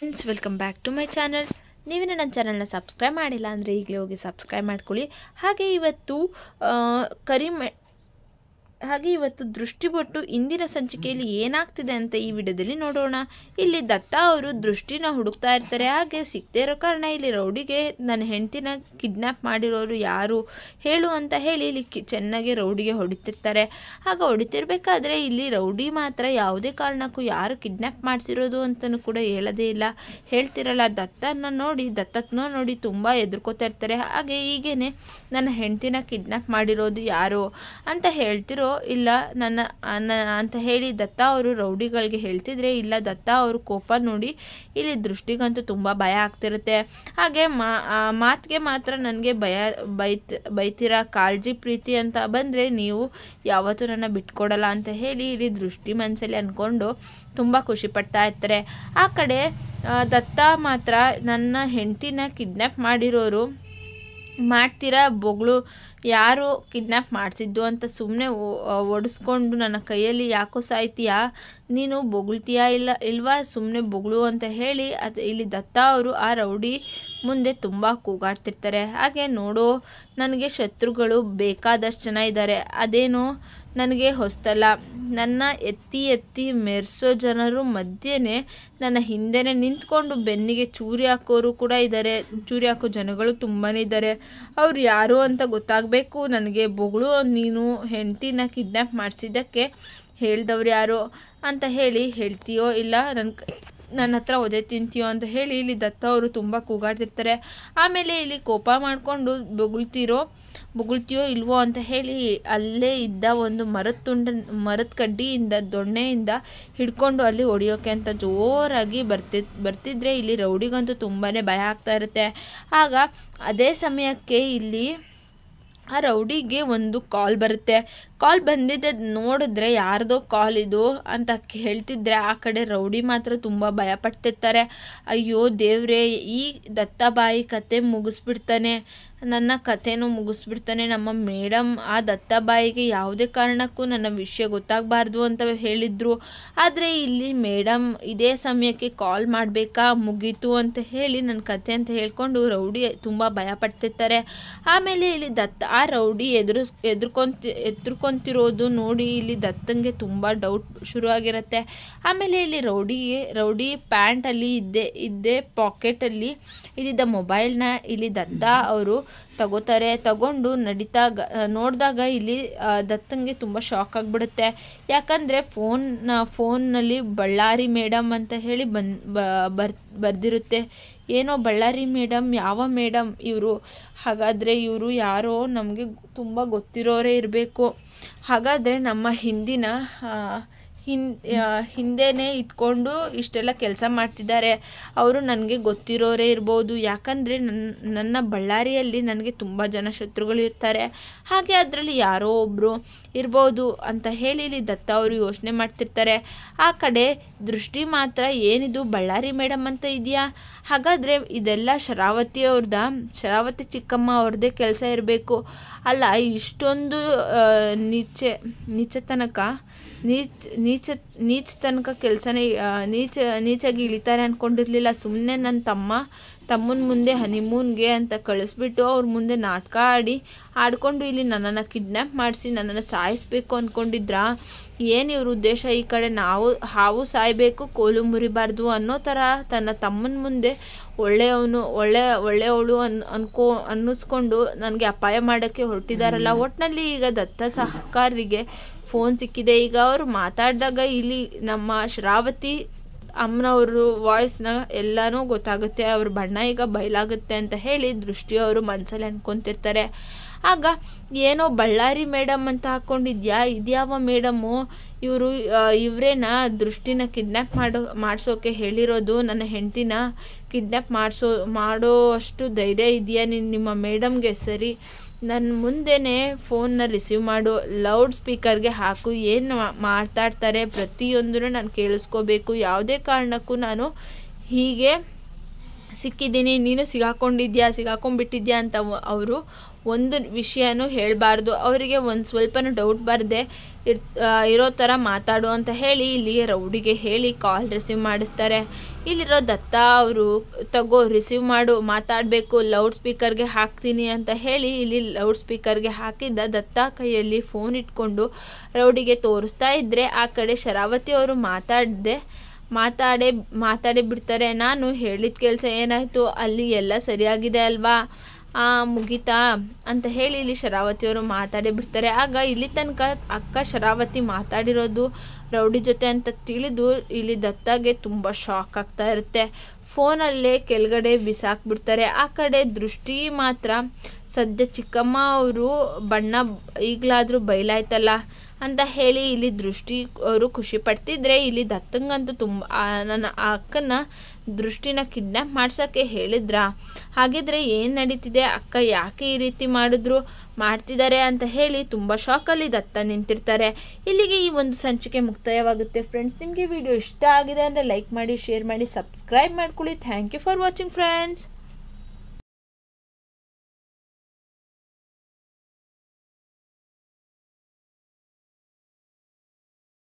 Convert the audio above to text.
Friends, welcome back to my channel. ನೀವಿನ್ನು ನನ್ನ ಚಾನಲ್ನ ಸಬ್ಸ್ಕ್ರೈಬ್ ಮಾಡಿಲ್ಲ ಅಂದರೆ ಈಗಲೇ ಹೋಗಿ ಸಬ್ಸ್ಕ್ರೈಬ್ ಮಾಡ್ಕೊಳ್ಳಿ. ಹಾಗೆ ಇವತ್ತು ದೃಷ್ಟಿಬೊಟ್ಟು ಇಂದಿನ ಸಂಚಿಕೆಯಲ್ಲಿ ಏನಾಗ್ತಿದೆ ಅಂತ ಈ ವಿಡಿಯೋದಲ್ಲಿ ನೋಡೋಣ. ಇಲ್ಲಿ ದತ್ತ ಅವರು ದೃಷ್ಟಿನ ಹುಡುಕ್ತಾ ಇರ್ತಾರೆ. ಹಾಗೆ ಸಿಗದೇ ಇರೋ ಕಾರಣ ಇಲ್ಲಿ ರೌಡಿಗೆ ನನ್ನ ಹೆಂಡತಿನ ಕಿಡ್ನ್ಯಾಪ್ ಮಾಡಿರೋರು ಯಾರು ಹೇಳು ಅಂತ ಹೇಳಿ ಇಲ್ಲಿ ಚೆನ್ನಾಗಿ ರೌಡಿಗೆ ಹೊಡಿತಿರ್ತಾರೆ. ಆಗ ಹೊಡಿತಿರ್ಬೇಕಾದ್ರೆ ಇಲ್ಲಿ ರೌಡಿ ಮಾತ್ರ ಯಾವುದೇ ಕಾರಣಕ್ಕೂ ಯಾರು ಕಿಡ್ನ್ಯಾಪ್ ಮಾಡಿಸಿರೋದು ಅಂತಲೂ ಕೂಡ ಹೇಳೋದೇ ಇಲ್ಲ, ಹೇಳ್ತಿರಲ್ಲ. ದತ್ತನ ನೋಡಿ ತುಂಬ ಹೆದರ್ಕೋತಾ ಇರ್ತಾರೆ. ಹಾಗೆ ಹೀಗೇನೆ ನನ್ನ ಹೆಂಡತಿನ ಕಿಡ್ನ್ಯಾಪ್ ಮಾಡಿರೋದು ಯಾರು ಅಂತ ಹೇಳ್ತಿರೋ ಇಲ್ಲ ಅಂತ ಹೇಳಿ ದತ್ತ ಅವರು ರೌಡಿಗಳಿಗೆ ಹೇಳ್ತಿದ್ರೆ, ಇಲ್ಲ ದತ್ತ ಅವರು ಕೋಪ ನೋಡಿ ಇಲ್ಲಿ ದೃಷ್ಟಿಗಂತೂ ತುಂಬ ಭಯ ಆಗ್ತಿರುತ್ತೆ. ಹಾಗೆ ಮಾತಿಗೆ ಮಾತ್ರ ನನಗೆ ಬೈತೀರಾ, ಕಾಳಜಿ ಪ್ರೀತಿ ಅಂತ ಬಂದರೆ ನೀವು ಯಾವತ್ತೂ ನನ್ನ ಬಿಟ್ಕೊಡಲ್ಲ ಅಂತ ಹೇಳಿ ಇಲ್ಲಿ ದೃಷ್ಟಿ ಮನಸ್ಸಲ್ಲಿ ಅಂದ್ಕೊಂಡು ತುಂಬ ಖುಷಿ ಪಡ್ತಾ ಇರ್ತಾರೆ. ಆ ಕಡೆ ದತ್ತ ಮಾತ್ರ ನನ್ನ ಹೆಂಡತಿನ ಕಿಡ್ನ್ಯಾಪ್ ಮಾಡಿರೋರು ಮಾಡ್ತೀರಾ ಬೊಗಳು, ಯಾರು ಕಿಡ್ನ್ಯಾಪ್ ಮಾಡಿಸಿದ್ದು ಅಂತ ಸುಮ್ಮನೆ ಒಡಿಸ್ಕೊಂಡು ನನ್ನ ಕೈಯಲ್ಲಿ ಯಾಕೋ ಸಾಯ್ತೀಯಾ, ನೀನು ಬೊಗಳ್ತೀಯಾ ಇಲ್ವಾ ಸುಮ್ಮನೆ ಬೊಗಳು ಅಂತ ಹೇಳಿ ಇಲ್ಲಿ ದತ್ತ ಅವರು ಆ ರೌಡಿ ಮುಂದೆ ತುಂಬ ಕೂಗಾಡ್ತಿರ್ತಾರೆ. ಹಾಗೆ ನೋಡು, ನನಗೆ ಶತ್ರುಗಳು ಬೇಕಾದಷ್ಟು ಜನ ಇದ್ದಾರೆ, ಅದೇನು ನನಗೆ ಹೊಸ್ತಲ್ಲ. ನನ್ನ ಎತ್ತಿ ಮೆರೆಸೋ ಜನರು ಮಧ್ಯೆನೇ ನನ್ನ ಹಿಂದೆನೇ ನಿಂತ್ಕೊಂಡು ಬೆನ್ನಿಗೆ ಚೂರಿ ಹಾಕೋರು ಕೂಡ ಇದ್ದಾರೆ, ಚೂರಿ ಹಾಕೋ ಜನಗಳು ತುಂಬಾ ಇದ್ದಾರೆ. ಅವ್ರು ಯಾರು ಅಂತ ಗೊತ್ತಾಗಬೇಕು ನನಗೆ. ಬೊಗಳು, ನೀನು ಹೆಂಡತಿನ ಕಿಡ್ನ್ಯಾಪ್ ಮಾಡಿಸಿದ್ದಕ್ಕೆ ಹೇಳ್ದವ್ರು ಯಾರು ಅಂತ ಹೇಳಿ ಹೇಳ್ತೀಯೋ ಇಲ್ಲ ನನ್ನ ಹತ್ರ ಒದೆ ತಿಂತೀಯೋ ಅಂತ ಹೇಳಿ ಇಲ್ಲಿ ದತ್ತ ಅವರು ತುಂಬ ಕೂಗಾಡ್ತಿರ್ತಾರೆ. ಆಮೇಲೆ ಇಲ್ಲಿ ಕೋಪ ಮಾಡಿಕೊಂಡು ಬೊಗಳ್ತೀಯೋ ಇಲ್ವೋ ಅಂತ ಹೇಳಿ ಅಲ್ಲೇ ಇದ್ದ ಒಂದು ಮರದ ಕಡ್ಡಿಯಿಂದ ದೊಣ್ಣೆಯಿಂದ ಹಿಡ್ಕೊಂಡು ಅಲ್ಲಿ ಹೊಡಿಯೋಕೆ ಅಂತ ಜೋರಾಗಿ ಬರ್ತಿದ್ರೆ ಇಲ್ಲಿ ರೌಡಿಗಂತೂ ತುಂಬಾ ಭಯ ಆಗ್ತಾ ಇರುತ್ತೆ. ಆಗ ಅದೇ ಸಮಯಕ್ಕೆ ಇಲ್ಲಿ ಆ ರೌಡಿಗೆ ಒಂದು ಕಾಲ್ ಬರುತ್ತೆ. ಕಾಲ್ ಬಂದಿದ್ದೆ ನೋಡಿದ್ರೆ ಯಾರ್ದೋ ಕಾಲ್ ಇದು ಅಂತ ಹೇಳ್ತಿದ್ರೆ ಆ ಕಡೆ ರೌಡಿ ಮಾತ್ರ ತುಂಬ ಭಯಪಡ್ತಿರ್ತಾರೆ. ಅಯ್ಯೋ ದೇವ್ರೇ, ಈ ದತ್ತಾಬಾಯಿ ಕತೆ ಮುಗಿಸ್ಬಿಡ್ತಾನೆ, ನನ್ನ ಕಥೆನೂ ಮುಗಿಸ್ಬಿಡ್ತಾನೆ ನಮ್ಮ ಮೇಡಮ್. ಆ ದತ್ತಾಬಾಯಿಗೆ ಯಾವುದೇ ಕಾರಣಕ್ಕೂ ನನ್ನ ವಿಷಯ ಗೊತ್ತಾಗಬಾರ್ದು ಅಂತ ಹೇಳಿದ್ರು. ಆದರೆ ಇಲ್ಲಿ ಮೇಡಮ್ ಇದೇ ಸಮಯಕ್ಕೆ ಕಾಲ್ ಮಾಡಬೇಕಾ, ಮುಗೀತು ಅಂತ ಹೇಳಿ ನನ್ನ ಕತೆ ಅಂತ ಹೇಳ್ಕೊಂಡು ರೌಡಿ ತುಂಬ ಭಯಪಡ್ತಿರ್ತಾರೆ. ಆಮೇಲೆ ಇಲ್ಲಿ ಆ ರೌಡಿ ಎದುರ್ಕೊಂತಿರೋದು ನೋಡಿ ಇಲ್ಲಿ ದತ್ತಂಗೆ ತುಂಬ ಡೌಟ್ ಶುರುವಾಗಿರುತ್ತೆ. ಆಮೇಲೆ ಇಲ್ಲಿ ರೌಡಿ ಪ್ಯಾಂಟಲ್ಲಿ ಇದ್ದೇ ಪಾಕೆಟಲ್ಲಿ ಇದ್ದಿದ್ದ ಮೊಬೈಲ್ನ ಇಲ್ಲಿ ದತ್ತ ಅವರು ತಗೊಂಡು ನೋಡಿದಾಗ ಇಲ್ಲಿ ದತ್ತಂಗೆ ತುಂಬ ಶಾಕ್ ಆಗಿಬಿಡುತ್ತೆ. ಯಾಕಂದರೆ ಫೋನ್ನಲ್ಲಿ ಬಳ್ಳಾರಿ ಮೇಡಮ್ ಅಂತ ಹೇಳಿ ಬರ್ದಿರುತ್ತೆ. ಏನೋ ಬಳ್ಳಾರಿ ಮೇಡಮ್, ಯಾವ ಮೇಡಮ್ ಇವರು? ಹಾಗಾದರೆ ಇವರು ಯಾರೋ ನಮಗೆ ತುಂಬ ಗೊತ್ತಿರೋರೇ ಇರಬೇಕು. ಹಾಗಾದರೆ ನಮ್ಮ ಹಿಂದೆನೇ ಇದ್ಕೊಂಡು ಇಷ್ಟೆಲ್ಲ ಕೆಲಸ ಮಾಡ್ತಿದ್ದಾರೆ, ಅವರು ನನಗೆ ಗೊತ್ತಿರೋರೇ ಇರ್ಬೋದು. ಯಾಕಂದರೆ ನನ್ನ ಬಳ್ಳಾರಿಯಲ್ಲಿ ನನಗೆ ತುಂಬ ಜನ ಶತ್ರುಗಳು ಇರ್ತಾರೆ. ಹಾಗೆ ಅದರಲ್ಲಿ ಯಾರೋ ಒಬ್ಬರು ಇರ್ಬೋದು ಅಂತ ಹೇಳಿ ಇಲ್ಲಿ ದತ್ತ ಅವರು ಯೋಚನೆ ಮಾಡ್ತಿರ್ತಾರೆ. ಆ ಕಡೆ ದೃಷ್ಟಿ ಮಾತ್ರ, ಏನಿದು ಬಳ್ಳಾರಿ ಮೇಡಮ್ ಅಂತ ಇದೆಯಾ, ಹಾಗಾದರೆ ಇದೆಲ್ಲ ಶರಾವತಿ ಚಿಕ್ಕಮ್ಮ ಅವ್ರದ್ದೇ ಕೆಲಸ ಇರಬೇಕು. ಅಲ್ಲ, ಇಷ್ಟೊಂದು ನೀಚ ತನಕ ಕೆಲಸನೇ ನೀಚಾಗಿ ಇಳಿತಾರೆ ಅಂದ್ಕೊಂಡಿರಲಿಲ್ಲ. ಸುಮ್ಮನೆ ನನ್ನ ತಮ್ಮನ ಮುಂದೆ ಹನಿಮೂನ್ಗೆ ಅಂತ ಕಳಿಸ್ಬಿಟ್ಟು ಅವ್ರ ಮುಂದೆ ನಾಟಕ ಆಡ್ಕೊಂಡು ಇಲ್ಲಿ ನನ್ನನ್ನು ಕಿಡ್ನ್ಯಾಪ್ ಮಾಡಿಸಿ ನನ್ನನ್ನು ಸಾಯಿಸ್ಬೇಕು ಅಂದ್ಕೊಂಡಿದ್ರಾ? ಏನು ಇವ್ರ ಉದ್ದೇಶ? ಈ ಕಡೆ ಹಾವು ಸಾಯಬೇಕು, ಕೋಲು ಮುರಿಬಾರ್ದು ಅನ್ನೋ ಥರ ತನ್ನ ತಮ್ಮನ ಮುಂದೆ ಒಳ್ಳೆಯವಳು ಅನ್ನಿಸ್ಕೊಂಡು ನನಗೆ ಅಪಾಯ ಮಾಡೋಕ್ಕೆ ಹೊರಟಿದ್ದಾರಲ್ಲ. ಒಟ್ಟಿನಲ್ಲಿ ಈಗ ದತ್ತ ಸಹಕಾರಿಗೆ ಫೋನ್ ಸಿಕ್ಕಿದೆ. ಈಗ ಅವರು ಮಾತಾಡಿದಾಗ ಇಲ್ಲಿ ನಮ್ಮ ಶ್ರಾವತಿ ಅಮ್ಮನವರು ವಾಯ್ಸ್ನ ಎಲ್ಲನೂ ಗೊತ್ತಾಗುತ್ತೆ, ಅವ್ರ ಬಣ್ಣ ಈಗ ಬಯಲಾಗುತ್ತೆ ಅಂತ ಹೇಳಿ ದೃಷ್ಟಿಯವರು ಮನಸ್ಸಲ್ಲಿ ಅಂದ್ಕೊತಿರ್ತಾರೆ. ಆಗ ಏನೋ ಬಳ್ಳಾರಿ ಮೇಡಮ್ ಅಂತ ಹಾಕ್ಕೊಂಡಿದ್ಯಾ, ಇದ್ಯಾವ ಮೇಡಮ್ಮು? ಇವರೇನ ದೃಷ್ಟಿನ ಕಿಡ್ನ್ಯಾಪ್ ಮಾಡಿಸೋಕೆ ಹೇಳಿರೋದು? ನನ್ನ ಹೆಂಡತಿನ ಕಿಡ್ನ್ಯಾಪ್ ಮಾಡೋ ಅಷ್ಟು ಧೈರ್ಯ ಇದೆಯಾ ನಿಮ್ಮ ಮೇಡಮ್ಗೆ? ಸರಿ, ನನ್ನ ಮುಂದೆನೇ ಫೋನ್ನ ರಿಸೀವ್ ಮಾಡು, ಲೌಡ್ ಸ್ಪೀಕರ್ಗೆ ಹಾಕು, ಏನು ಮಾತಾಡ್ತಾರೆ ಪ್ರತಿಯೊಂದನ್ನು ನಾನು ಕೇಳಿಸ್ಕೋಬೇಕು. ಯಾವುದೇ ಕಾರಣಕ್ಕೂ ನಾನು ಹೀಗೆ ಸಿಕ್ಕಿದ್ದೀನಿ, ನೀನು ಸಿಗಾಕೊಂಡ್ಬಿಟ್ಟಿದ್ಯಾ ಅಂತ ಅವರು ಒಂದು ವಿಷಯನೂ ಹೇಳಬಾರ್ದು. ಅವರಿಗೆ ಒಂದು ಸ್ವಲ್ಪನೂ ಡೌಟ್ ಬರದೆ ಇರೋ ಥರ ಮಾತಾಡು ಅಂತ ಹೇಳಿ ಇಲ್ಲಿ ರೌಡಿಗೆ ಹೇಳಿ ಕಾಲ್ ರಿಸೀವ್ ಮಾಡಿಸ್ತಾರೆ. ಇಲ್ಲಿರೋ ದತ್ತ ಅವರು ತಗೋ ರಿಸೀವ್ ಮಾಡು, ಮಾತಾಡಬೇಕು, ಲೌಡ್ ಸ್ಪೀಕರ್ಗೆ ಹಾಕ್ತೀನಿ ಅಂತ ಹೇಳಿ ಇಲ್ಲಿ ಲೌಡ್ ಸ್ಪೀಕರ್ಗೆ ಹಾಕಿದ್ದ ದತ್ತ ಕೈಯಲ್ಲಿ ಫೋನ್ ಇಟ್ಕೊಂಡು ರೌಡಿಗೆ ತೋರಿಸ್ತಾ ಇದ್ದರೆ ಆ ಕಡೆ ಶರಾವತಿ ಅವರು ಮಾತಾಡೇ ಬಿಡ್ತಾರೆ. ನಾನು ಹೇಳಿದ ಕೆಲಸ ಏನಾಯಿತು, ಅಲ್ಲಿ ಎಲ್ಲ ಸರಿಯಾಗಿದೆ ಅಲ್ವಾ, ಮುಗಿತಾ ಅಂತ ಹೇಳಿ ಇಲ್ಲಿ ಶರಾವತಿಯವರು ಮಾತಾಡೇ ಬಿಡ್ತಾರೆ. ಆಗ ಇಲ್ಲಿ ತನಕ ಅಕ್ಕ ಶರಾವತಿ ಮಾತಾಡಿರೋದು ರೌಡಿ ಜೊತೆ ಅಂತ ತಿಳಿದು ಇಲ್ಲಿ ದತ್ತಾಗೆ ತುಂಬ ಶಾಕ್ ಆಗ್ತಾ ಇರುತ್ತೆ. ಫೋನಲ್ಲೇ ಕೆಳಗಡೆ ಬಿಸಾಕ್ಬಿಡ್ತಾರೆ. ಆ ಕಡೆ ದೃಷ್ಟಿ ಮಾತ್ರ ಸದ್ಯ ಚಿಕ್ಕಮ್ಮ ಅವರು ಬಣ್ಣ ಈಗಲಾದರೂ ಬಯಲಾಯ್ತಲ್ಲ ಅಂತ ಹೇಳಿ ಇಲ್ಲಿ ದೃಷ್ಟಿ ಅವರು ಖುಷಿ ಪಡ್ತಿದ್ರೆ, ಇಲ್ಲಿ ದತ್ತಂಗಂತೂ ತುಂಬ ನನ್ನ ಅಕ್ಕನ ದೃಷ್ಟಿನ ಕಿಡ್ನ್ಯಾಪ್ ಮಾಡ್ಸೋಕ್ಕೆ ಹೇಳಿದ್ರ, ಹಾಗಿದ್ರೆ ಏನು ನಡೀತಿದೆ, ಅಕ್ಕ ಯಾಕೆ ಈ ರೀತಿ ಮಾಡ್ತಿದ್ದಾರೆ ಅಂತ ಹೇಳಿ ತುಂಬ ಶಾಕಲ್ಲಿ ದತ್ತ ನಿಂತಿರ್ತಾರೆ. ಇಲ್ಲಿಗೆ ಈ ಒಂದು ಸಂಚಿಕೆ ಮುಕ್ತಾಯವಾಗುತ್ತೆ ಫ್ರೆಂಡ್ಸ್. ನಿಮಗೆ ವಿಡಿಯೋ ಇಷ್ಟ ಆಗಿದೆ ಅಂದರೆ ಲೈಕ್ ಮಾಡಿ, ಶೇರ್ ಮಾಡಿ, ಸಬ್ಸ್ಕ್ರೈಬ್ ಮಾಡ್ಕೊಳ್ಳಿ. Thank you for watching friends.